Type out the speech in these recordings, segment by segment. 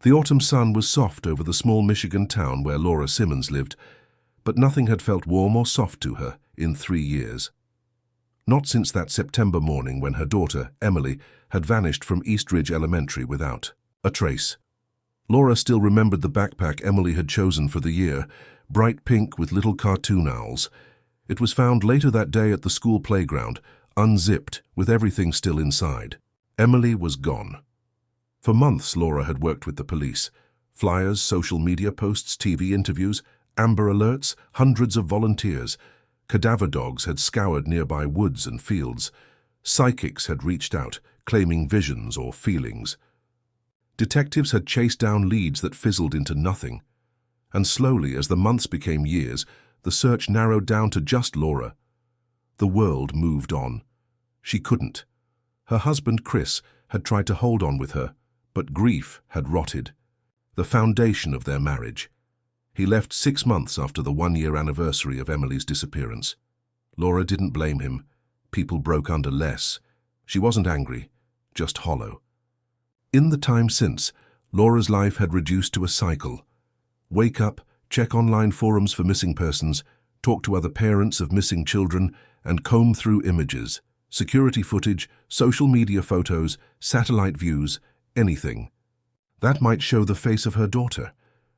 The autumn sun was soft over the small Michigan town where Laura Simmons lived, but nothing had felt warm or soft to her in 3 years. Not since that September morning when her daughter, Emily, had vanished from East Ridge Elementary without a trace. Laura still remembered the backpack Emily had chosen for the year, bright pink with little cartoon owls. It was found later that day at the school playground, unzipped, with everything still inside. Emily was gone. For months, Laura had worked with the police. Flyers, social media posts, TV interviews, Amber Alerts, hundreds of volunteers. Cadaver dogs had scoured nearby woods and fields. Psychics had reached out, claiming visions or feelings. Detectives had chased down leads that fizzled into nothing. And slowly, as the months became years, the search narrowed down to just Laura. The world moved on. She couldn't. Her husband, Chris, had tried to hold on with her, but grief had rotted, the foundation of their marriage. He left 6 months after the 1-year anniversary of Emily's disappearance. Laura didn't blame him. People broke under less. She wasn't angry, just hollow. In the time since, Laura's life had reduced to a cycle. Wake up, check online forums for missing persons, talk to other parents of missing children, and comb through images, security footage, social media photos, satellite views, anything. That might show the face of her daughter.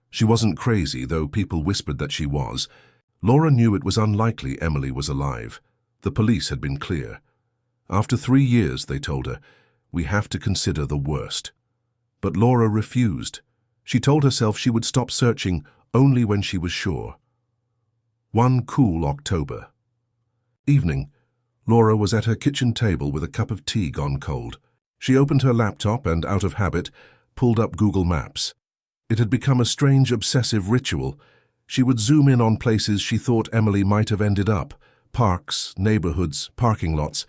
She wasn't crazy, though people whispered that she was. Laura knew it was unlikely Emily was alive. The police had been clear. After 3 years, they told her, we have to consider the worst. But Laura refused. She told herself she would stop searching only when she was sure. One cool October evening, Laura was at her kitchen table with a cup of tea gone cold. She opened her laptop and, out of habit, pulled up Google Maps. It had become a strange, obsessive ritual. She would zoom in on places she thought Emily might have ended up, parks, neighborhoods, parking lots.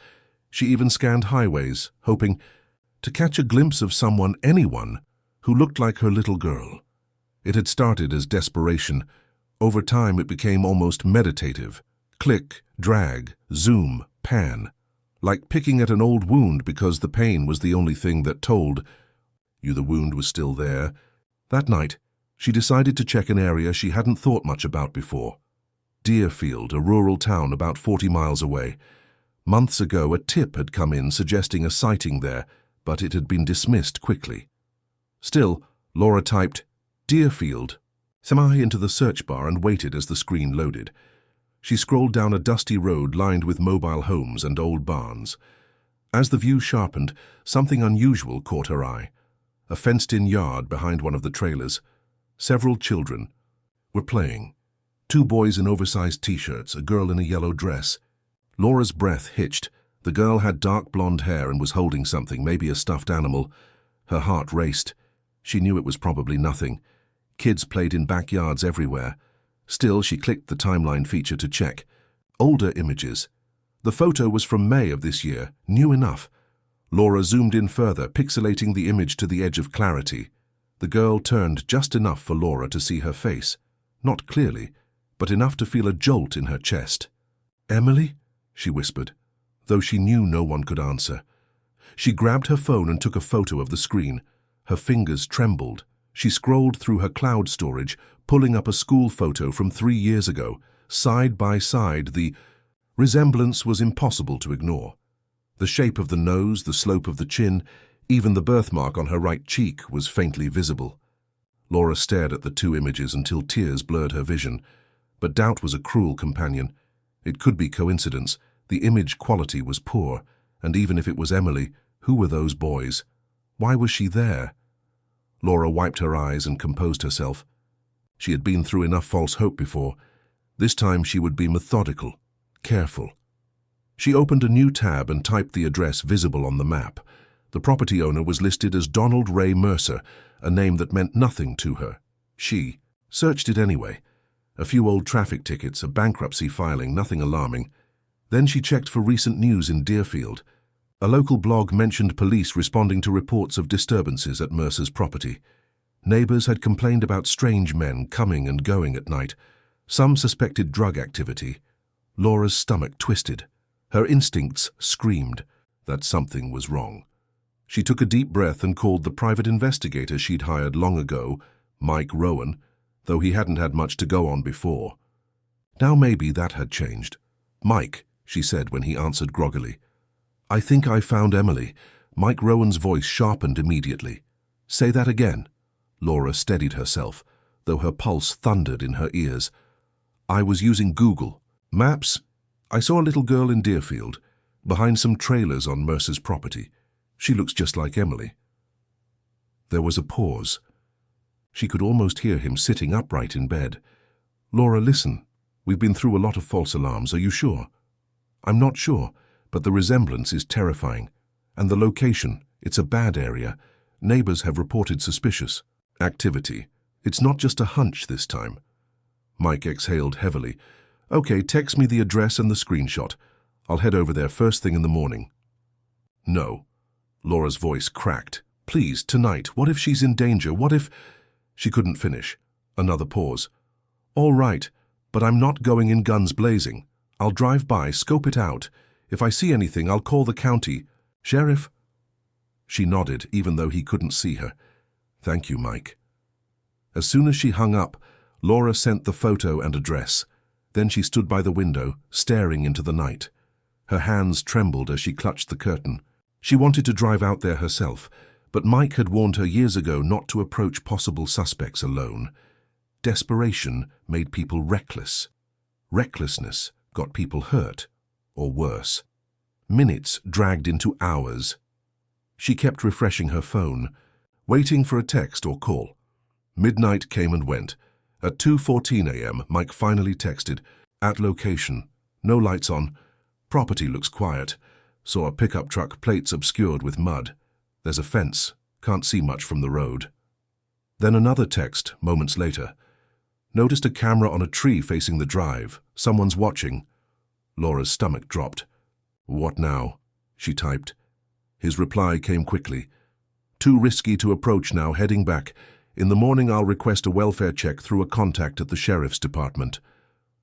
She even scanned highways, hoping to catch a glimpse of someone, anyone, who looked like her little girl. It had started as desperation. Over time, it became almost meditative. Click, drag, zoom, pan. Like picking at an old wound because the pain was the only thing that told you the wound was still there. That night, she decided to check an area she hadn't thought much about before. Deerfield, a rural town about 40 miles away. Months ago, a tip had come in suggesting a sighting there, but it had been dismissed quickly. Still, Laura typed Deerfield into the search bar and waited as the screen loaded. She scrolled down a dusty road lined with mobile homes and old barns. As the view sharpened, something unusual caught her eye. A fenced-in yard behind one of the trailers. Several children were playing. 2 boys in oversized t-shirts, a girl in a yellow dress. Laura's breath hitched. The girl had dark blonde hair and was holding something, maybe a stuffed animal. Her heart raced. She knew it was probably nothing. Kids played in backyards everywhere. Still, she clicked the timeline feature to check. Older images. The photo was from May of this year, new enough. Laura zoomed in further, pixelating the image to the edge of clarity. The girl turned just enough for Laura to see her face. Not clearly, but enough to feel a jolt in her chest. "Emily?" she whispered, though she knew no one could answer. She grabbed her phone and took a photo of the screen. Her fingers trembled. She scrolled through her cloud storage, pulling up a school photo from 3 years ago. Side by side, the resemblance was impossible to ignore. The shape of the nose, the slope of the chin, even the birthmark on her right cheek was faintly visible. Laura stared at the 2 images until tears blurred her vision. But doubt was a cruel companion. It could be coincidence. The image quality was poor, and even if it was Emily, who were those boys? Why was she there? Laura wiped her eyes and composed herself. She had been through enough false hope before. This time she would be methodical, careful. She opened a new tab and typed the address visible on the map. The property owner was listed as Donald Ray Mercer, a name that meant nothing to her. She searched it anyway. A few old traffic tickets, a bankruptcy filing, nothing alarming. Then she checked for recent news in Deerfield. A local blog mentioned police responding to reports of disturbances at Mercer's property. Neighbors had complained about strange men coming and going at night. Some suspected drug activity. Laura's stomach twisted. Her instincts screamed that something was wrong. She took a deep breath and called the private investigator she'd hired long ago, Mike Rowan, though he hadn't had much to go on before. Now maybe that had changed. "Mike," she said when he answered groggily. "I think I found Emily." Mike Rowan's voice sharpened immediately. "Say that again." Laura steadied herself, though her pulse thundered in her ears. "I was using Google Maps. I saw a little girl in Deerfield, behind some trailers on Mercer's property. She looks just like Emily." There was a pause. She could almost hear him sitting upright in bed. "Laura, listen. We've been through a lot of false alarms. Are you sure?" "I'm not sure, but the resemblance is terrifying. And the location, it's a bad area. Neighbors have reported suspicious activity. It's not just a hunch this time." Mike exhaled heavily. "Okay, text me the address and the screenshot. I'll head over there first thing in the morning." "No." Laura's voice cracked. "Please, tonight. What if she's in danger? What if—" She couldn't finish. Another pause. "All right, but I'm not going in guns blazing. I'll drive by, scope it out. If I see anything, I'll call the county. Sheriff?" She nodded, even though he couldn't see her. "Thank you, Mike." As soon as she hung up, Laura sent the photo and address. Then she stood by the window, staring into the night. Her hands trembled as she clutched the curtain. She wanted to drive out there herself, but Mike had warned her years ago not to approach possible suspects alone. Desperation made people reckless. Recklessness got people hurt, or worse. Minutes dragged into hours. She kept refreshing her phone, waiting for a text or call. Midnight came and went. At 2:14 a.m., Mike finally texted, "At location. No lights on. Property looks quiet. Saw a pickup truck, plates obscured with mud. There's a fence. Can't see much from the road." Then another text, moments later. "Noticed a camera on a tree facing the drive. Someone's watching." Laura's stomach dropped. "What now?" she typed. His reply came quickly. "Too risky to approach now, heading back. In the morning I'll request a welfare check through a contact at the sheriff's department."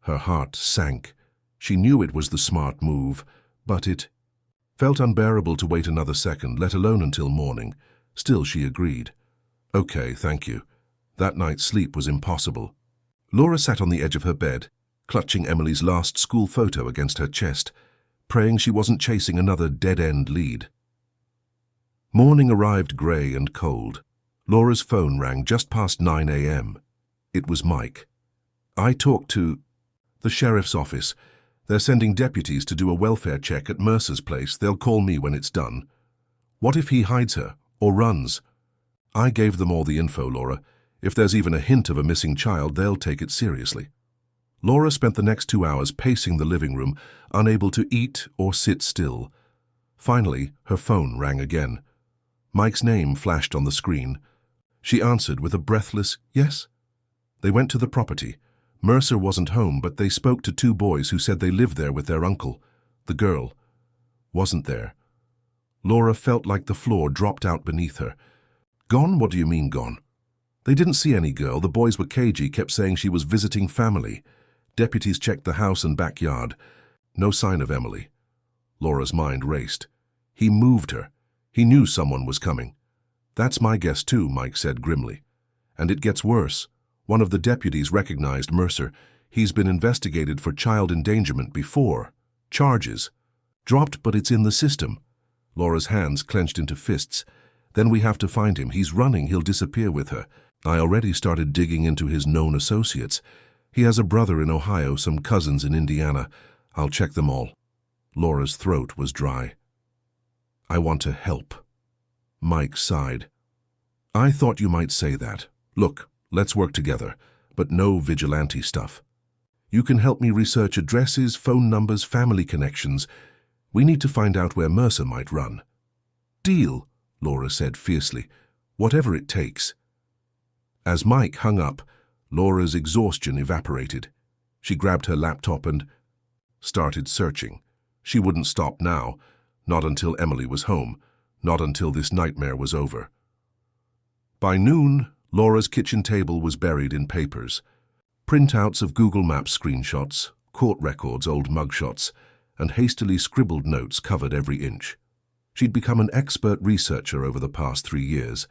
Her heart sank. She knew it was the smart move, but it felt unbearable to wait another second, let alone until morning. Still, she agreed. "Okay, thank you." That night's sleep was impossible. Laura sat on the edge of her bed, clutching Emily's last school photo against her chest, praying she wasn't chasing another dead-end lead. Morning arrived grey and cold. Laura's phone rang just past 9 a.m. It was Mike. "I talked to the sheriff's office. They're sending deputies to do a welfare check at Mercer's place. They'll call me when it's done." "What if he hides her, or runs?" "I gave them all the info, Laura. If there's even a hint of a missing child, they'll take it seriously." Laura spent the next 2 hours pacing the living room, unable to eat or sit still. Finally, her phone rang again. Mike's name flashed on the screen. She answered with a breathless, "Yes." They went to the property. Mercer wasn't home, but they spoke to 2 boys who said they lived there with their uncle. The girl wasn't there. Laura felt like the floor dropped out beneath her. "Gone? What do you mean gone?" "They didn't see any girl. The boys were cagey, kept saying she was visiting family. Deputies checked the house and backyard. No sign of Emily." Laura's mind raced. He moved her. He knew someone was coming. "That's my guess too," Mike said grimly. "And it gets worse. One of the deputies recognized Mercer. He's been investigated for child endangerment before. Charges dropped, but it's in the system." Laura's hands clenched into fists. "Then we have to find him. He's running. He'll disappear with her. I already started digging into his known associates. He has a brother in Ohio, some cousins in Indiana. I'll check them all." Laura's throat was dry. "I want to help." Mike sighed. "I thought you might say that. Look, let's work together, but no vigilante stuff. You can help me research addresses, phone numbers, family connections. We need to find out where Mercer might run." "Deal," Laura said fiercely. "Whatever it takes." As Mike hung up, Laura's exhaustion evaporated. She grabbed her laptop and started searching. She wouldn't stop now, not until Emily was home, not until this nightmare was over. By noon, Laura's kitchen table was buried in papers. Printouts of Google Maps screenshots, court records, old mugshots, and hastily scribbled notes covered every inch. She'd become an expert researcher over the past 3 years.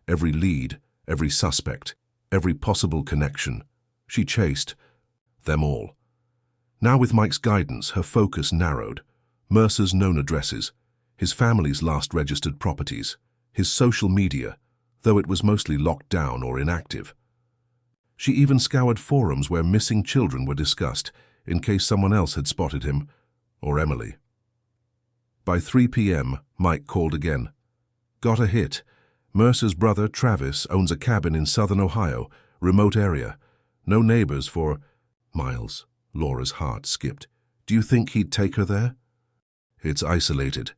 Every lead, every suspect, every possible connection. She chased them all. Now with Mike's guidance, her focus narrowed. Mercer's known addresses, his family's last registered properties, his social media, though it was mostly locked down or inactive. She even scoured forums where missing children were discussed, in case someone else had spotted him, or Emily. By 3 p.m., Mike called again. Got a hit. Mercer's brother, Travis, owns a cabin in southern Ohio, remote area. No neighbors for miles. Laura's heart skipped. Do you think he'd take her there? It's isolated.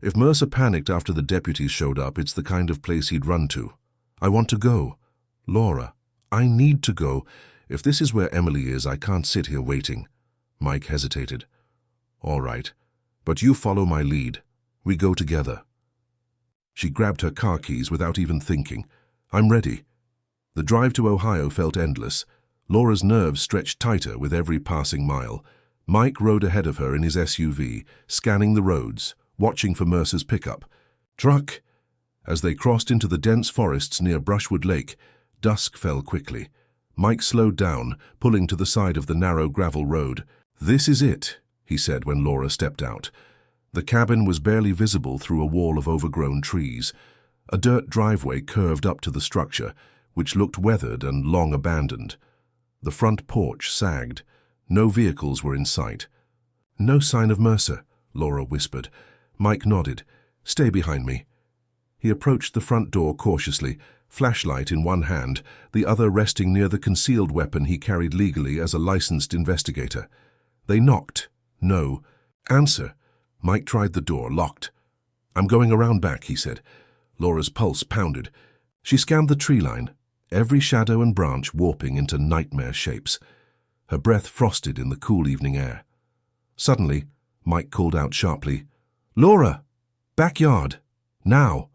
If Mercer panicked after the deputies showed up, it's the kind of place he'd run to. I want to go. Laura, I need to go. If this is where Emily is, I can't sit here waiting. Mike hesitated. All right, but you follow my lead. We go together. She grabbed her car keys without even thinking. I'm ready. The drive to Ohio felt endless. Laura's nerves stretched tighter with every passing mile. Mike rode ahead of her in his SUV, scanning the roads, watching for Mercer's pickup. Truck! As they crossed into the dense forests near Brushwood Lake, dusk fell quickly. Mike slowed down, pulling to the side of the narrow gravel road. This is it, he said when Laura stepped out. The cabin was barely visible through a wall of overgrown trees. A dirt driveway curved up to the structure, which looked weathered and long abandoned. The front porch sagged. No vehicles were in sight. No sign of Mercer, Laura whispered. Mike nodded. Stay behind me. He approached the front door cautiously, flashlight in one hand, the other resting near the concealed weapon he carried legally as a licensed investigator. They knocked. No. Answer. Mike tried the door, locked. I'm going around back, he said. Laura's pulse pounded. She scanned the tree line, every shadow and branch warping into nightmare shapes. Her breath frosted in the cool evening air. Suddenly, Mike called out sharply, Laura! Backyard! Now!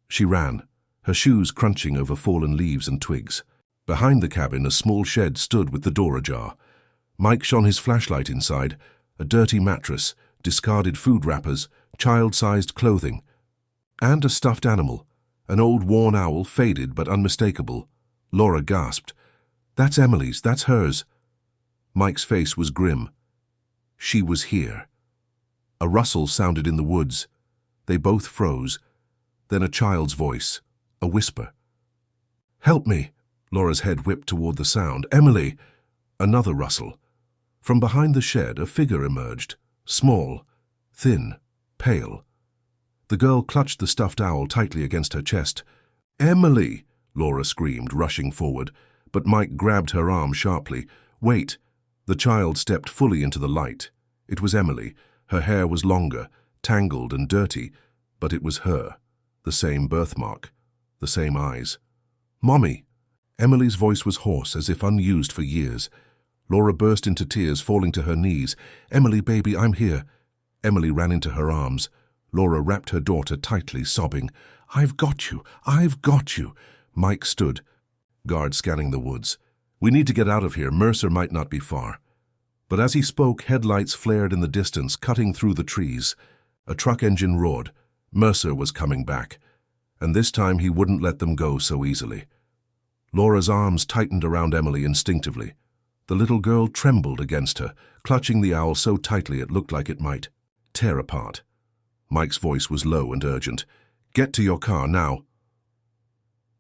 She ran, her shoes crunching over fallen leaves and twigs. Behind the cabin, a small shed stood with the door ajar. Mike shone his flashlight inside, a dirty mattress, discarded food wrappers, child-sized clothing, and a stuffed animal, an old worn owl, faded but unmistakable. Laura gasped. That's Emily's, that's hers. Mike's face was grim. She was here. A rustle sounded in the woods. They both froze. Then a child's voice, a whisper. Help me! Laura's head whipped toward the sound. Emily! Another rustle. From behind the shed, a figure emerged, small, thin, pale. The girl clutched the stuffed owl tightly against her chest. Emily! Laura screamed, rushing forward, but Mike grabbed her arm sharply. Wait! The child stepped fully into the light. It was Emily. Her hair was longer, tangled and dirty, but it was her. The same birthmark, the same eyes. Mommy! Emily's voice was hoarse, as if unused for years. Laura burst into tears, falling to her knees. Emily, baby, I'm here. Emily ran into her arms. Laura wrapped her daughter tightly, sobbing. I've got you! I've got you! Mike stood, guard scanning the woods. We need to get out of here. Mercer might not be far. But as he spoke, headlights flared in the distance, cutting through the trees. A truck engine roared. Mercer was coming back, and this time he wouldn't let them go so easily. Laura's arms tightened around Emily instinctively. The little girl trembled against her, clutching the owl so tightly it looked like it might tear apart. Mike's voice was low and urgent. Get to your car now.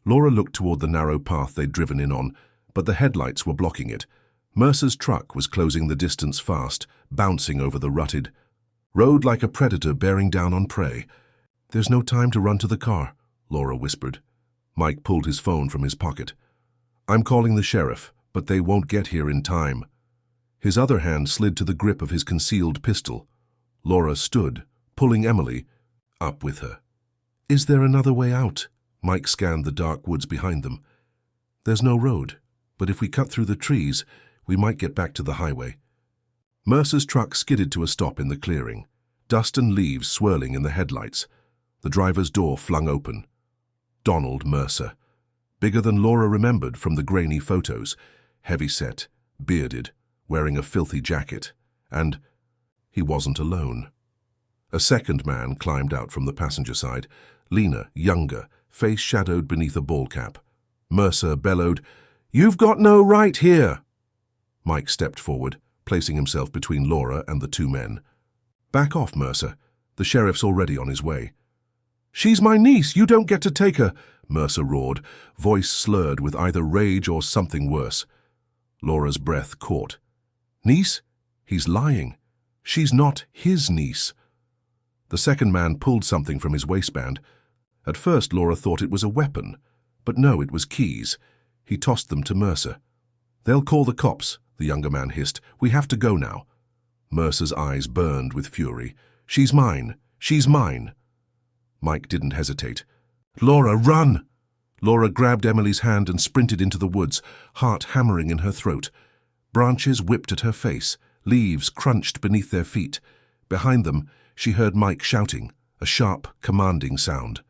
Laura looked toward the narrow path they'd driven in on, but the headlights were blocking it. Mercer's truck was closing the distance fast, bouncing over the rutted road like a predator bearing down on prey. There's no time to run to the car, Laura whispered. Mike pulled his phone from his pocket. I'm calling the sheriff, but they won't get here in time. His other hand slid to the grip of his concealed pistol. Laura stood, pulling Emily up with her. Is there another way out? Mike scanned the dark woods behind them. There's no road, but if we cut through the trees, we might get back to the highway. Mercer's truck skidded to a stop in the clearing, dust and leaves swirling in the headlights. The driver's door flung open. Donald Mercer, bigger than Laura remembered from the grainy photos, heavy-set, bearded, wearing a filthy jacket, and he wasn't alone. A second man climbed out from the passenger side, leaner, younger, face shadowed beneath a ball cap. Mercer bellowed, "You've got no right here!" Mike stepped forward, placing himself between Laura and the two men. "Back off, Mercer. The sheriff's already on his way." "She's my niece. You don't get to take her," Mercer roared, voice slurred with either rage or something worse. Laura's breath caught. "Niece? He's lying. She's not his niece." The second man pulled something from his waistband. At first Laura thought it was a weapon, but no, it was keys. He tossed them to Mercer. "They'll call the cops," the younger man hissed. "We have to go now." Mercer's eyes burned with fury. "She's mine. She's mine." Mike didn't hesitate. "Laura, run!" Laura grabbed Emily's hand and sprinted into the woods, heart hammering in her throat. Branches whipped at her face, leaves crunched beneath their feet. Behind them, she heard Mike shouting, a sharp, commanding sound.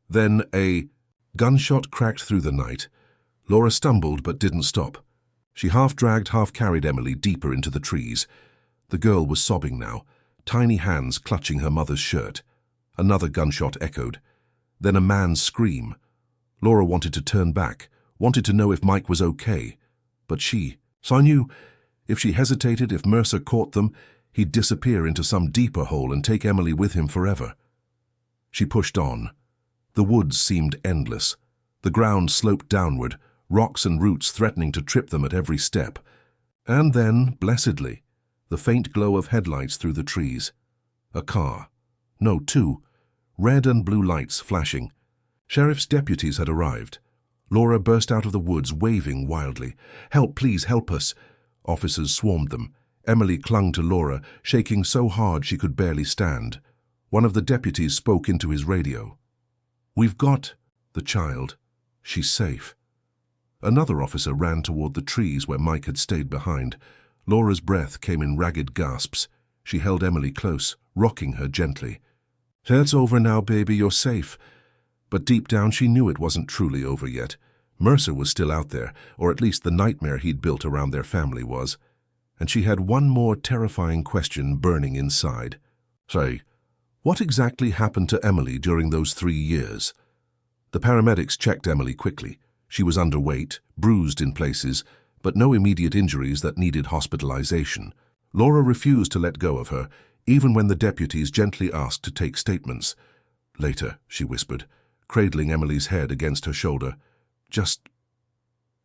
Then a gunshot cracked through the night. Laura stumbled but didn't stop. She half-dragged, half-carried Emily deeper into the trees. The girl was sobbing now, tiny hands clutching her mother's shirt. Another gunshot echoed. Then a man's scream. Laura wanted to turn back, wanted to know if Mike was okay. But I knew, if she hesitated, if Mercer caught them, he'd disappear into some deeper hole and take Emily with him forever. She pushed on. The woods seemed endless. The ground sloped downward, rocks and roots threatening to trip them at every step. And then, blessedly, the faint glow of headlights through the trees. A car. No, two. Red and blue lights flashing. Sheriff's deputies had arrived. Laura burst out of the woods, waving wildly. "Help, please, help us!" Officers swarmed them. Emily clung to Laura, shaking so hard she could barely stand. One of the deputies spoke into his radio. "We've got the child. She's safe." Another officer ran toward the trees where Mike had stayed behind. Laura's breath came in ragged gasps. She held Emily close, rocking her gently. "It's over now, baby, you're safe." But deep down she knew it wasn't truly over yet. Mercer was still out there, or at least the nightmare he'd built around their family was. And she had one more terrifying question burning inside. "Say, what exactly happened to Emily during those 3 years?" The paramedics checked Emily quickly. She was underweight, bruised in places, but no immediate injuries that needed hospitalization. Laura refused to let go of her, even when the deputies gently asked to take statements. "Later," she whispered, cradling Emily's head against her shoulder. "Just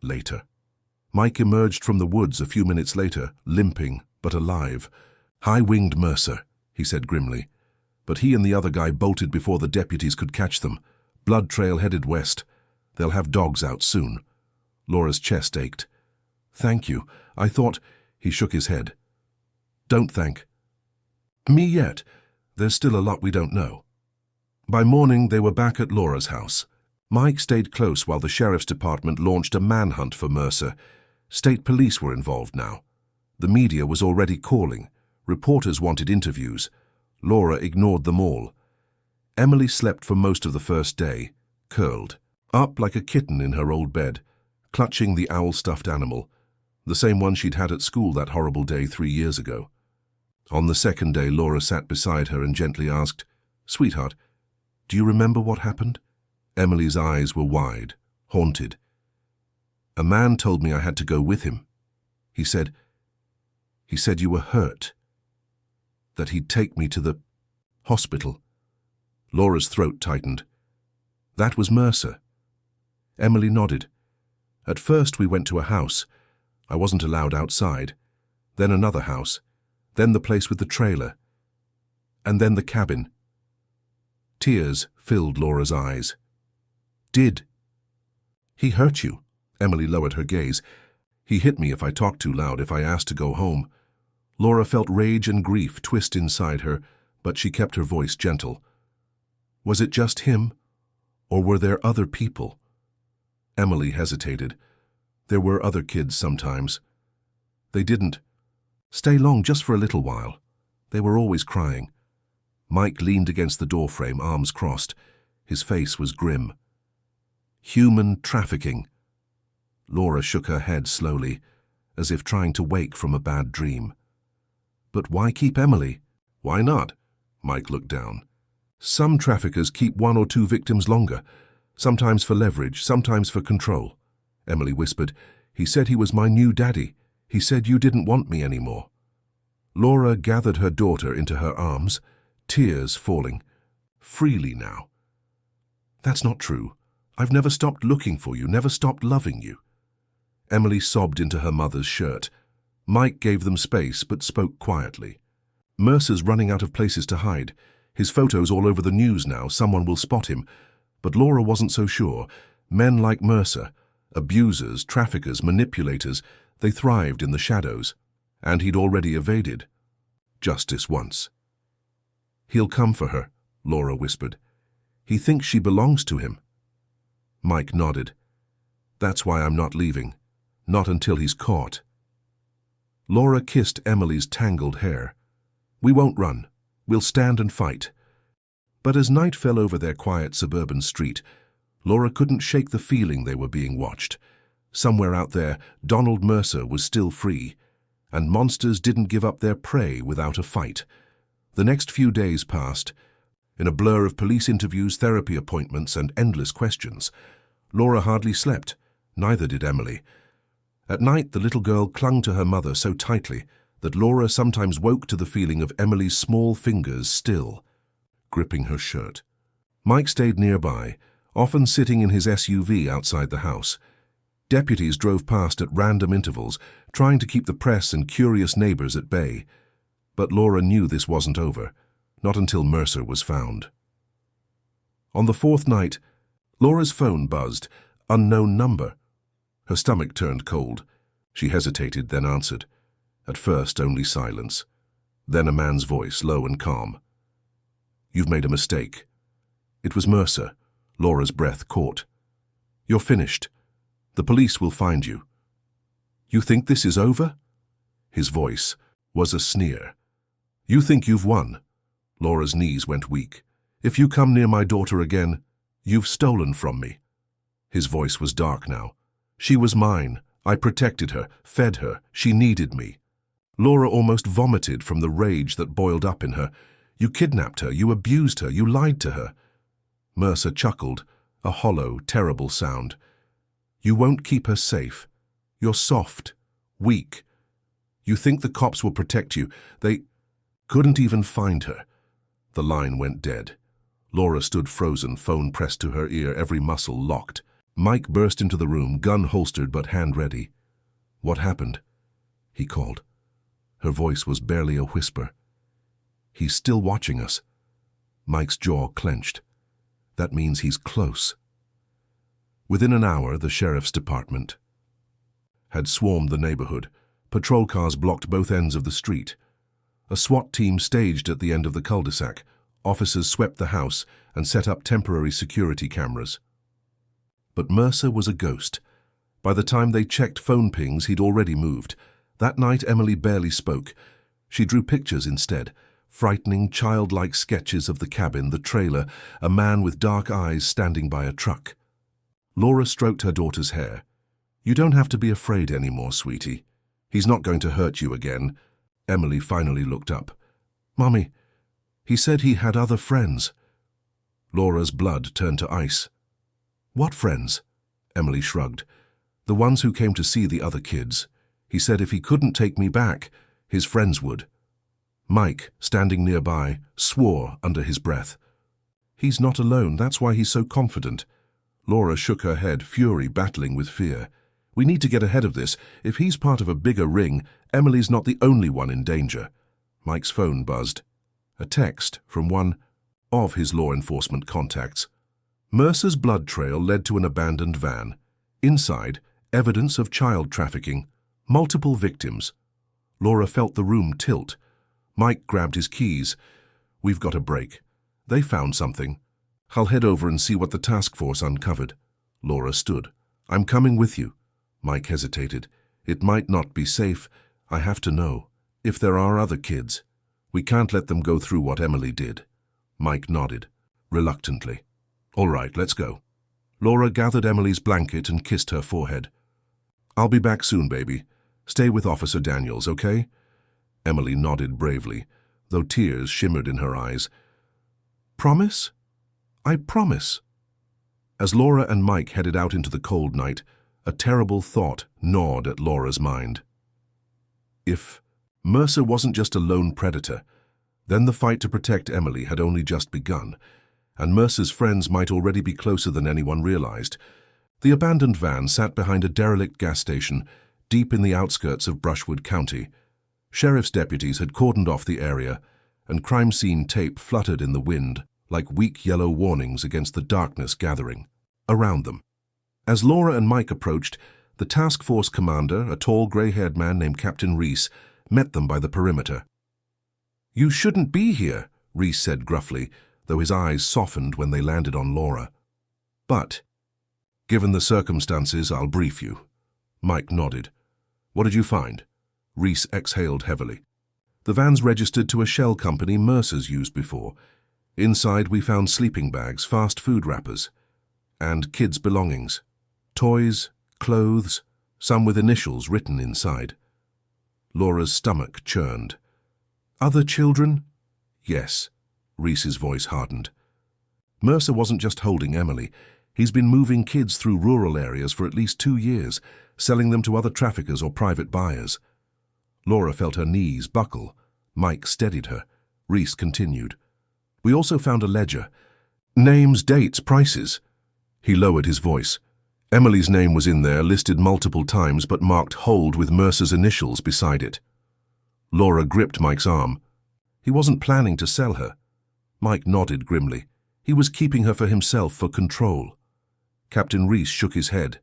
later." Mike emerged from the woods a few minutes later, limping but alive. "High-winged Mercer," he said grimly. But he and the other guy bolted before the deputies could catch them. Blood trail headed west. They'll have dogs out soon. Laura's chest ached. "Thank you. I thought—" He shook his head. "Don't thank me yet. There's still a lot we don't know." By morning, they were back at Laura's house. Mike stayed close while the sheriff's department launched a manhunt for Mercer. State police were involved now. The media was already calling. Reporters wanted interviews. Laura ignored them all. Emily slept for most of the first day, curled, up like a kitten in her old bed, clutching the owl-stuffed animal, the same one she'd had at school that horrible day 3 years ago. On the second day, Laura sat beside her and gently asked, "Sweetheart, do you remember what happened?" Emily's eyes were wide, haunted. "A man told me I had to go with him. He said you were hurt, that he'd take me to the hospital." Laura's throat tightened. "That was Mercer." Emily nodded. "At first we went to a house. I wasn't allowed outside. Then another house. Then the place with the trailer. And then the cabin." Tears filled Laura's eyes. "Did he hurt you?" Emily lowered her gaze. "He hit me if I talked too loud, if I asked to go home." Laura felt rage and grief twist inside her, but she kept her voice gentle. "Was it just him, or were there other people?" Emily hesitated. "There were other kids sometimes. They didn't stay long, just for a little while. They were always crying." Mike leaned against the doorframe, arms crossed. His face was grim. "Human trafficking." Laura shook her head slowly, as if trying to wake from a bad dream. "But why keep Emily?" "Why not?" Mike looked down. Some traffickers keep one or two victims longer, sometimes for leverage, sometimes for control. Emily whispered, "He said he was my new daddy. He said you didn't want me anymore." Laura gathered her daughter into her arms, tears falling. "Freely now." "That's not true. I've never stopped looking for you, never stopped loving you." Emily sobbed into her mother's shirt. Mike gave them space but spoke quietly. "Mercer's running out of places to hide. His photo's all over the news now, someone will spot him." But Laura wasn't so sure. Men like Mercer, abusers, traffickers, manipulators, they thrived in the shadows. And he'd already evaded justice once. "He'll come for her," Laura whispered. "He thinks she belongs to him." Mike nodded. "That's why I'm not leaving. Not until he's caught." Laura kissed Emily's tangled hair. "We won't run. We'll stand and fight." But as night fell over their quiet suburban street, Laura couldn't shake the feeling they were being watched. Somewhere out there, Donald Mercer was still free, and monsters didn't give up their prey without a fight. The next few days passed, in a blur of police interviews, therapy appointments, and endless questions. Laura hardly slept, neither did Emily. At night, the little girl clung to her mother so tightly that Laura sometimes woke to the feeling of Emily's small fingers still gripping her shirt. Mike stayed nearby, often sitting in his SUV outside the house. Deputies drove past at random intervals, trying to keep the press and curious neighbors at bay. But Laura knew this wasn't over, not until Mercer was found. On the fourth night, Laura's phone buzzed, unknown number. Her stomach turned cold. She hesitated, then answered. At first, only silence. Then a man's voice, low and calm. "You've made a mistake." It was Mercer. Laura's breath caught. "You're finished. The police will find you." "You think this is over?" His voice was a sneer. "You think you've won?" Laura's knees went weak. "If you come near my daughter again, you've stolen from me." His voice was dark now. "She was mine. I protected her, fed her. She needed me." Laura almost vomited from the rage that boiled up in her. "You kidnapped her, you abused her, you lied to her." Mercer chuckled, a hollow, terrible sound. "You won't keep her safe. You're soft, weak. You think the cops will protect you. They couldn't even find her." The line went dead. Laura stood frozen, phone pressed to her ear, every muscle locked. Mike burst into the room, gun holstered but hand ready. "What happened?" he called. Her voice was barely a whisper. "He's still watching us." Mike's jaw clenched. "That means he's close." Within an hour, the sheriff's department had swarmed the neighborhood. Patrol cars blocked both ends of the street. A SWAT team staged at the end of the cul-de-sac. Officers swept the house and set up temporary security cameras. But Mercer was a ghost. By the time they checked phone pings, he'd already moved. That night, Emily barely spoke. She drew pictures instead. Frightening, childlike sketches of the cabin, the trailer, a man with dark eyes standing by a truck. Laura stroked her daughter's hair. "You don't have to be afraid anymore, sweetie. He's not going to hurt you again." Emily finally looked up. "Mommy, he said he had other friends." Laura's blood turned to ice. "What friends?" Emily shrugged. "The ones who came to see the other kids. He said if he couldn't take me back, his friends would." Mike, standing nearby, swore under his breath. "He's not alone, that's why he's so confident." Laura shook her head, fury battling with fear. "We need to get ahead of this. If he's part of a bigger ring, Emily's not the only one in danger." Mike's phone buzzed. A text from one of his law enforcement contacts. Mercer's blood trail led to an abandoned van. Inside, evidence of child trafficking. Multiple victims. Laura felt the room tilt. Mike grabbed his keys. "We've got a break. They found something. I'll head over and see what the task force uncovered." Laura stood. "I'm coming with you." Mike hesitated. "It might not be safe. I have to know. If there are other kids, we can't let them go through what Emily did." Mike nodded, reluctantly. "All right, let's go." Laura gathered Emily's blanket and kissed her forehead. "I'll be back soon, baby. Stay with Officer Daniels, okay?" Emily nodded bravely. though tears shimmered in her eyes. "Promise? I promise." As Laura and Mike headed out into the cold night, a terrible thought gnawed at Laura's mind. If Mercer wasn't just a lone predator, then the fight to protect Emily had only just begun, and Mercer's friends might already be closer than anyone realized. The abandoned van sat behind a derelict gas station deep in the outskirts of Brushwood County. Sheriff's deputies had cordoned off the area, and crime scene tape fluttered in the wind like weak yellow warnings against the darkness gathering around them. As Laura and Mike approached, the task force commander, a tall gray-haired man named Captain Reese, met them by the perimeter. "You shouldn't be here," Reese said gruffly, though his eyes softened when they landed on Laura. "But, given the circumstances, I'll brief you." Mike nodded. "What did you find?" Reese exhaled heavily. "The van's registered to a shell company Mercer's used before. Inside we found sleeping bags, fast food wrappers, and kids' belongings. Toys, clothes, some with initials written inside." Laura's stomach churned. "Other children?" "Yes." Reese's voice hardened. "Mercer wasn't just holding Emily. He's been moving kids through rural areas for at least 2 years, selling them to other traffickers or private buyers." Laura felt her knees buckle. Mike steadied her. Reese continued. "We also found a ledger. Names, dates, prices." He lowered his voice. "Emily's name was in there, listed multiple times, but marked hold with Mercer's initials beside it." Laura gripped Mike's arm. "He wasn't planning to sell her." Mike nodded grimly. "He was keeping her for himself, for control." Captain Reese shook his head.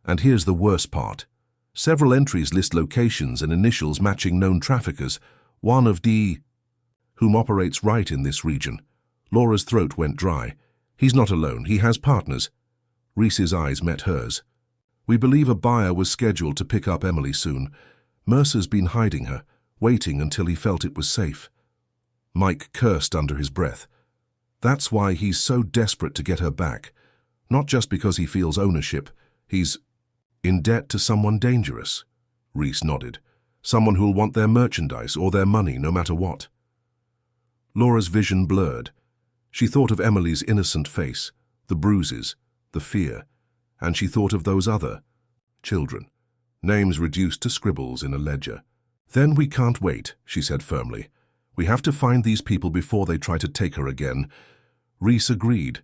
"And here's the worst part. Several entries list locations and initials matching known traffickers, one of D, whom operates right in this region." Laura's throat went dry. "He's not alone. He has partners." Reese's eyes met hers. "We believe a buyer was scheduled to pick up Emily soon. Mercer's been hiding her, waiting until he felt it was safe." Mike cursed under his breath. "That's why he's so desperate to get her back. Not just because he feels ownership. He's in debt to someone dangerous." Reese nodded. "Someone who'll want their merchandise or their money no matter what." Laura's vision blurred. She thought of Emily's innocent face, the bruises, the fear, and she thought of those other children, names reduced to scribbles in a ledger. "Then we can't wait," she said firmly. "We have to find these people before they try to take her again." Reese agreed.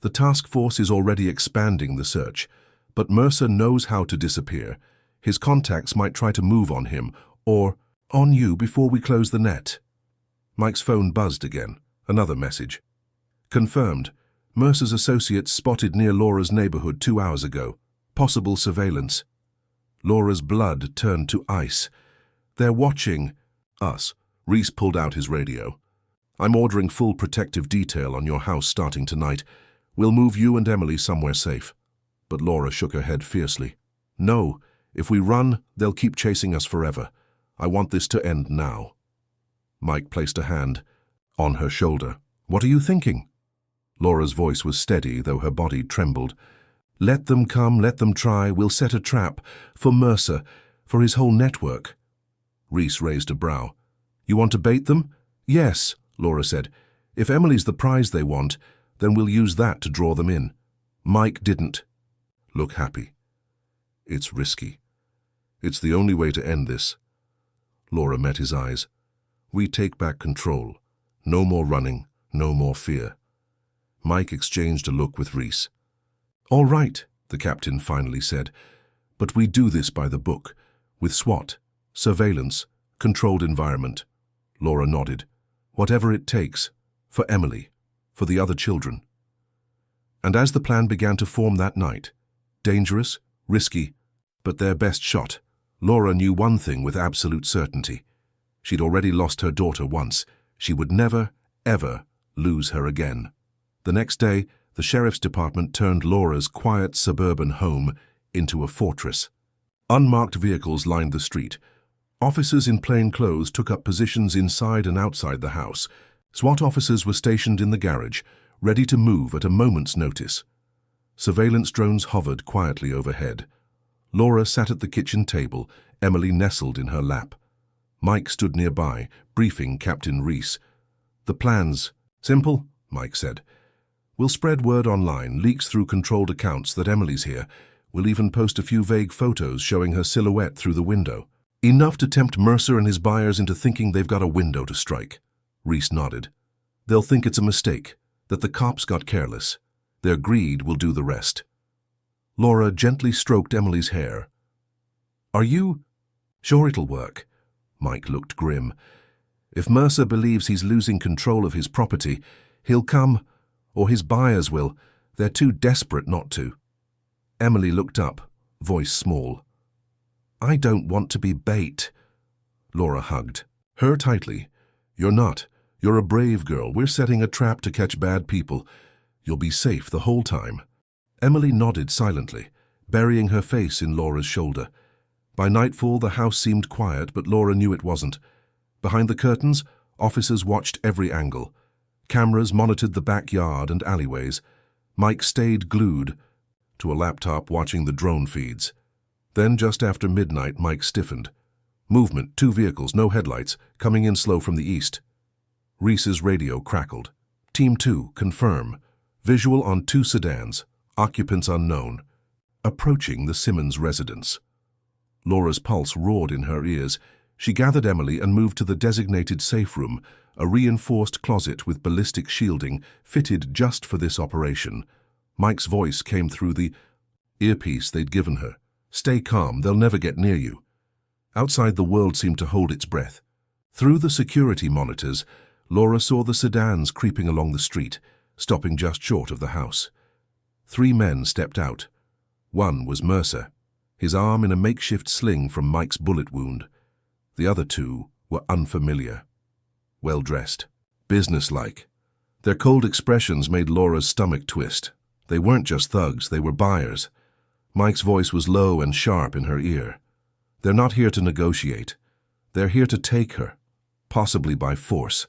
"The task force is already expanding the search, but Mercer knows how to disappear. His contacts might try to move on him, or on you before we close the net." Mike's phone buzzed again. Another message. "Confirmed. Mercer's associates spotted near Laura's neighborhood 2 hours ago. Possible surveillance." Laura's blood turned to ice. "They're watching us." Reese pulled out his radio. "I'm ordering full protective detail on your house starting tonight. We'll move you and Emily somewhere safe." But Laura shook her head fiercely. "No, if we run, they'll keep chasing us forever. I want this to end now." Mike placed a hand on her shoulder. "What are you thinking?" Laura's voice was steady, though her body trembled. "Let them come, let them try. We'll set a trap. For Mercer, for his whole network." Reese raised a brow. "You want to bait them?" "Yes," Laura said. "If Emily's the prize they want, then we'll use that to draw them in." Mike didn't look happy. "It's risky. It's the only way to end this." Laura met his eyes. "We take back control. No more running, no more fear." Mike exchanged a look with Reese. "All right," the captain finally said, "but we do this by the book, with SWAT, surveillance, controlled environment." Laura nodded. "Whatever it takes, for Emily, for the other children." And as the plan began to form that night, dangerous, risky, but their best shot, Laura knew one thing with absolute certainty. She'd already lost her daughter once. She would never, ever lose her again. The next day, the sheriff's department turned Laura's quiet suburban home into a fortress. Unmarked vehicles lined the street. Officers in plain clothes took up positions inside and outside the house. SWAT officers were stationed in the garage, ready to move at a moment's notice. Surveillance drones hovered quietly overhead. Laura sat at the kitchen table, Emily nestled in her lap. Mike stood nearby, briefing Captain Reese. "The plan's simple," Mike said. "We'll spread word online, leaks through controlled accounts that Emily's here. We'll even post a few vague photos showing her silhouette through the window. Enough to tempt Mercer and his buyers into thinking they've got a window to strike." Reese nodded. "They'll think it's a mistake, that the cops got careless. Their greed will do the rest." Laura gently stroked Emily's hair. "Are you sure it'll work?" Mike looked grim. "If Mercer believes he's losing control of his property, he'll come, or his buyers will. They're too desperate not to." Emily looked up, voice small. "I don't want to be bait." Laura hugged her tightly. "You're not. You're a brave girl. We're setting a trap to catch bad people. You'll be safe the whole time." Emily nodded silently, burying her face in Laura's shoulder. By nightfall, the house seemed quiet, but Laura knew it wasn't. Behind the curtains, officers watched every angle. Cameras monitored the backyard and alleyways. Mike stayed glued to a laptop watching the drone feeds. Then, just after midnight, Mike stiffened. Movement, 2 vehicles, no headlights, coming in slow from the east. Reese's radio crackled. "Team 2, confirm. Visual on 2 sedans. Occupants unknown. Approaching the Simmons residence." Laura's pulse roared in her ears. She gathered Emily and moved to the designated safe room, a reinforced closet with ballistic shielding fitted just for this operation. Mike's voice came through the earpiece they'd given her. "Stay calm, they'll never get near you." Outside, the world seemed to hold its breath. Through the security monitors, Laura saw the sedans creeping along the street, stopping just short of the house. 3 men stepped out. One was Mercer, his arm in a makeshift sling from Mike's bullet wound. The other 2 were unfamiliar. Well-dressed, businesslike. Their cold expressions made Laura's stomach twist. They weren't just thugs, they were buyers. Mike's voice was low and sharp in her ear. "They're not here to negotiate. They're here to take her, possibly by force."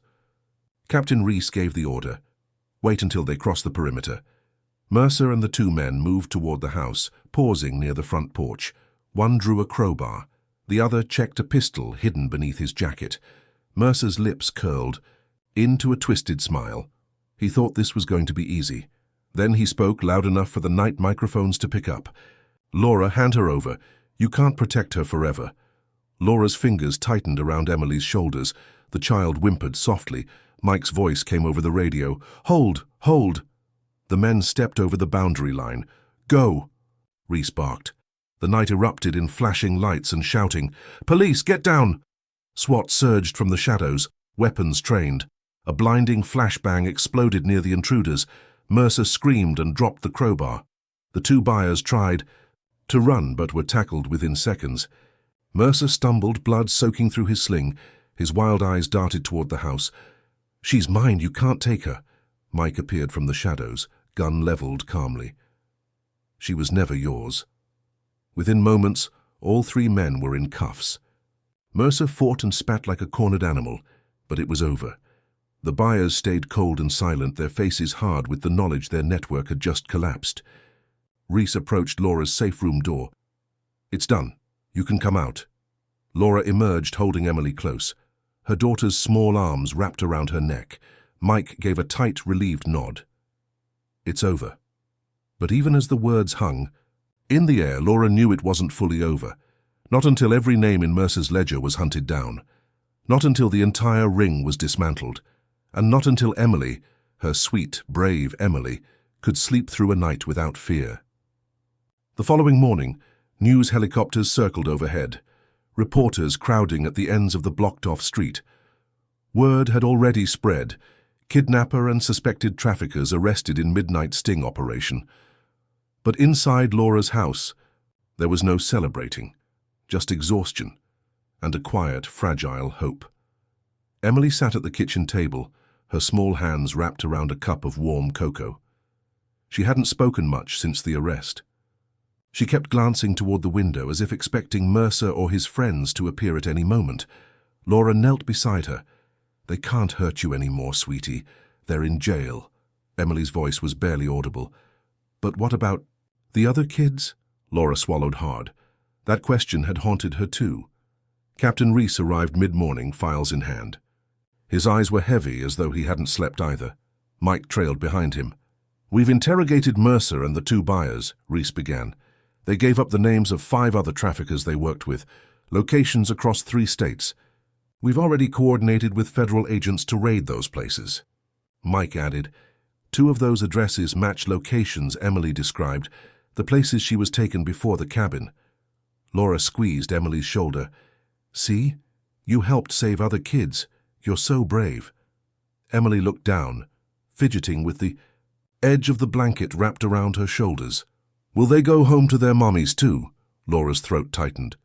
Captain Reese gave the order. "Wait until they cross the perimeter." Mercer and the 2 men moved toward the house, pausing near the front porch. One drew a crowbar. The other checked a pistol hidden beneath his jacket. Mercer's lips curled into a twisted smile. He thought this was going to be easy. Then he spoke loud enough for the night microphones to pick up. "Laura, hand her over. You can't protect her forever." Laura's fingers tightened around Emily's shoulders. The child whimpered softly. Mike's voice came over the radio. "Hold! Hold!" The men stepped over the boundary line. "Go!" Reese barked. The night erupted in flashing lights and shouting. "Police, get down!" SWAT surged from the shadows, weapons trained. A blinding flashbang exploded near the intruders. Mercer screamed and dropped the crowbar. The 2 buyers tried to run but were tackled within seconds. Mercer stumbled, blood soaking through his sling. His wild eyes darted toward the house. "She's mine, you can't take her." Mike appeared from the shadows, gun leveled calmly. "She was never yours." Within moments, all 3 men were in cuffs. Mercer fought and spat like a cornered animal, but it was over. The buyers stayed cold and silent, their faces hard with the knowledge their network had just collapsed. Reese approached Laura's safe room door. "It's done. You can come out." Laura emerged, holding Emily close. Her daughter's small arms wrapped around her neck. Mike gave a tight, relieved nod. "It's over." But even as the words hung in the air, Laura knew it wasn't fully over. Not until every name in Mercer's ledger was hunted down. Not until the entire ring was dismantled. And not until Emily, her sweet, brave Emily, could sleep through a night without fear. The following morning, news helicopters circled overhead, reporters crowding at the ends of the blocked-off street. Word had already spread. Kidnapper and suspected traffickers arrested in midnight sting operation. But inside Laura's house, there was no celebrating, just exhaustion and a quiet, fragile hope. Emily sat at the kitchen table, her small hands wrapped around a cup of warm cocoa. She hadn't spoken much since the arrest. She kept glancing toward the window as if expecting Mercer or his friends to appear at any moment. Laura knelt beside her. "They can't hurt you anymore, sweetie. They're in jail." Emily's voice was barely audible. "But what about the other kids?" Laura swallowed hard. That question had haunted her too. Captain Reese arrived mid-morning, files in hand. His eyes were heavy, as though he hadn't slept either. Mike trailed behind him. "We've interrogated Mercer and the two buyers," Reese began. "They gave up the names of 5 other traffickers they worked with, locations across 3 states. We've already coordinated with federal agents to raid those places." Mike added, "2 of those addresses match locations Emily described, the places she was taken before the cabin." Laura squeezed Emily's shoulder. "See? You helped save other kids. You're so brave." Emily looked down, fidgeting with the edge of the blanket wrapped around her shoulders. "Will they go home to their mommies too?" Laura's throat tightened.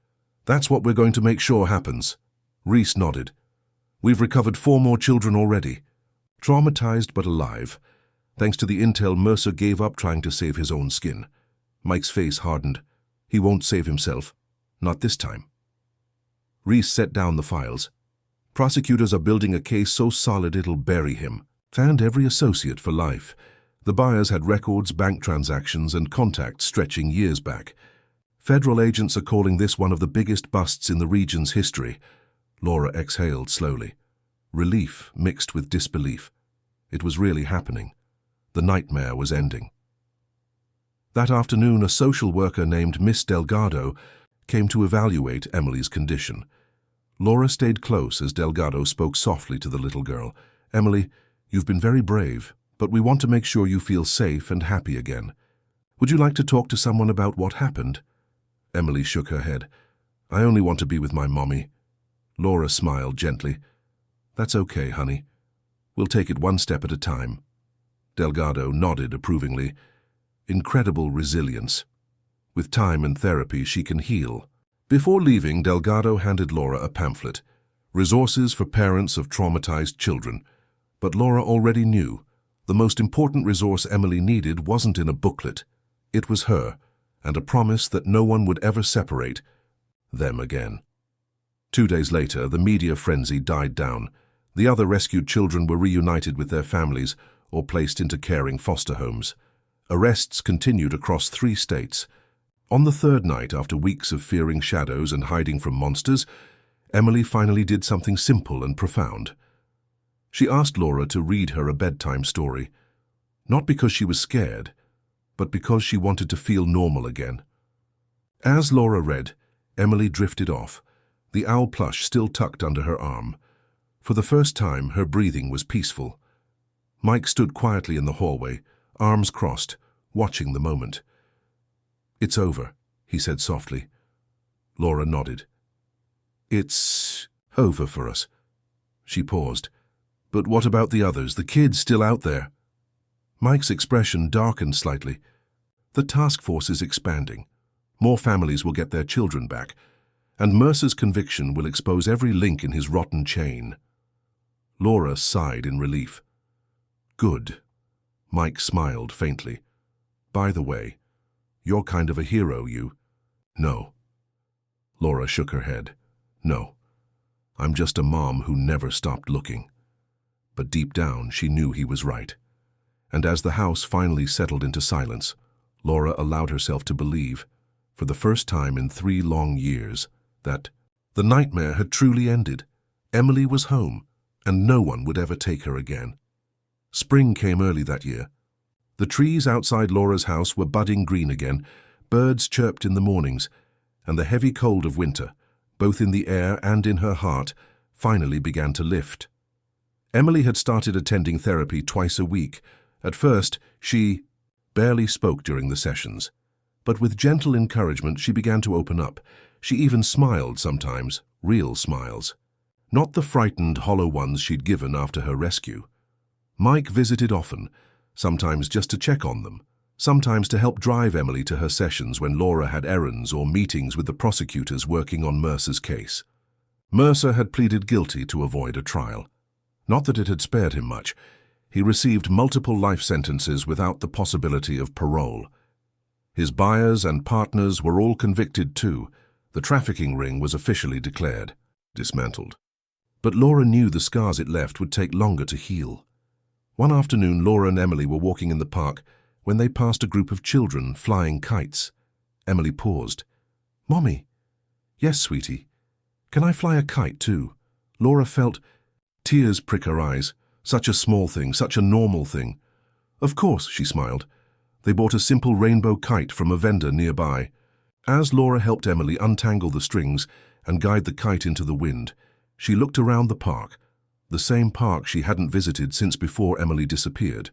"That's what we're going to make sure happens." Reese nodded. "We've recovered 4 more children already. Traumatized but alive, thanks to the intel Mercer gave up trying to save his own skin." Mike's face hardened. "He won't save himself. Not this time." Reese set down the files. "Prosecutors are building a case so solid it'll bury him. And every associate for life. The buyers had records, bank transactions, and contacts stretching years back. Federal agents are calling this one of the biggest busts in the region's history." Laura exhaled slowly. Relief mixed with disbelief. It was really happening. The nightmare was ending. That afternoon, a social worker named Miss Delgado came to evaluate Emily's condition. Laura stayed close as Delgado spoke softly to the little girl. "Emily, you've been very brave, but we want to make sure you feel safe and happy again. Would you like to talk to someone about what happened?" Emily shook her head. "I only want to be with my mommy." Laura smiled gently. "That's okay, honey. We'll take it one step at a time." Delgado nodded approvingly. "Incredible resilience. With time and therapy, she can heal." Before leaving, Delgado handed Laura a pamphlet, "Resources for Parents of Traumatized Children." But Laura already knew the most important resource Emily needed wasn't in a booklet. It was her, and a promise that no one would ever separate them again. 2 days later, the media frenzy died down. The other rescued children were reunited with their families or placed into caring foster homes. Arrests continued across 3 states. On the 3rd night, after weeks of fearing shadows and hiding from monsters, Emily finally did something simple and profound. She asked Laura to read her a bedtime story, not because she was scared, but because she wanted to feel normal again. As Laura read, Emily drifted off, the owl plush still tucked under her arm. For the first time, her breathing was peaceful. Mike stood quietly in the hallway, arms crossed, watching the moment. "It's over," he said softly. Laura nodded. "It's over for us." She paused. "But what about the others, the kids still out there?" Mike's expression darkened slightly. "The task force is expanding. More families will get their children back, and Mercer's conviction will expose every link in his rotten chain." Laura sighed in relief. "Good." Mike smiled faintly. "By the way, you're kind of a hero, you." "No." Laura shook her head. "No. I'm just a mom who never stopped looking." But deep down, she knew he was right. And as the house finally settled into silence, Laura allowed herself to believe, for the first time in 3 long years, that the nightmare had truly ended. Emily was home, and no one would ever take her again. Spring came early that year. The trees outside Laura's house were budding green again, birds chirped in the mornings, and the heavy cold of winter, both in the air and in her heart, finally began to lift. Emily had started attending therapy twice a week. At first, she barely spoke during the sessions. But with gentle encouragement, she began to open up. She even smiled sometimes, real smiles. Not the frightened, hollow ones she'd given after her rescue. Mike visited often, sometimes just to check on them, sometimes to help drive Emily to her sessions when Laura had errands or meetings with the prosecutors working on Mercer's case. Mercer had pleaded guilty to avoid a trial. Not that it had spared him much. He received multiple life sentences without the possibility of parole. His buyers and partners were all convicted too. The trafficking ring was officially declared, dismantled. But Laura knew the scars it left would take longer to heal. One afternoon, Laura and Emily were walking in the park when they passed a group of children flying kites. Emily paused. "Mommy." "Yes, sweetie." Can I fly a kite too? Laura felt tears prick her eyes. Such a small thing, such a normal thing. Of course, she smiled. They bought a simple rainbow kite from a vendor nearby. As Laura helped Emily untangle the strings and guide the kite into the wind, she looked around the park, the same park she hadn't visited since before Emily disappeared.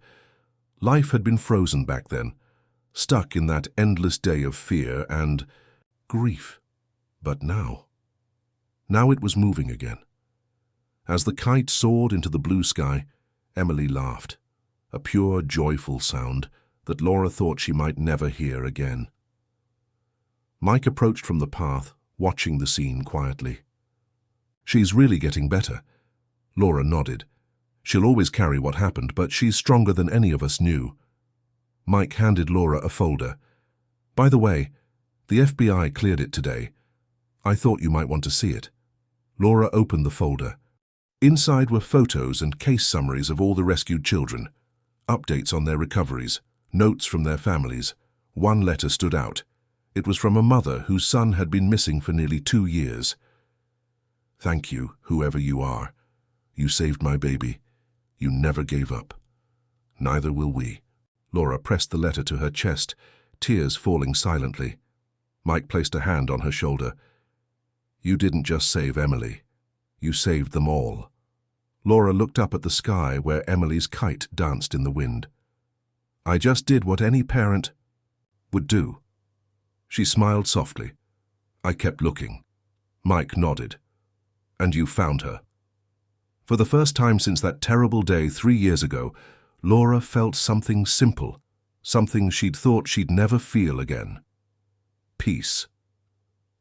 Life had been frozen back then, stuck in that endless day of fear and grief. But now it was moving again. As the kite soared into the blue sky, Emily laughed, a pure, joyful sound that Laura thought she might never hear again. Mike approached from the path, watching the scene quietly. She's really getting better. Laura nodded. She'll always carry what happened, but she's stronger than any of us knew. Mike handed Laura a folder. By the way, the FBI cleared it today. I thought you might want to see it. Laura opened the folder. Inside were photos and case summaries of all the rescued children, updates on their recoveries, notes from their families. One letter stood out. It was from a mother whose son had been missing for nearly 2 years. Thank you, whoever you are. You saved my baby. You never gave up. Neither will we. Laura pressed the letter to her chest, tears falling silently. Mike placed a hand on her shoulder. You didn't just save Emily. You saved them all. Laura looked up at the sky where Emily's kite danced in the wind. I just did what any parent would do. She smiled softly. I kept looking. Mike nodded. And you found her. For the first time since that terrible day 3 years ago, Laura felt something simple, something she'd thought she'd never feel again. Peace.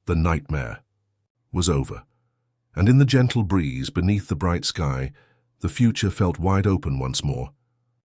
The nightmare was over, and in the gentle breeze beneath the bright sky, the future felt wide open once more.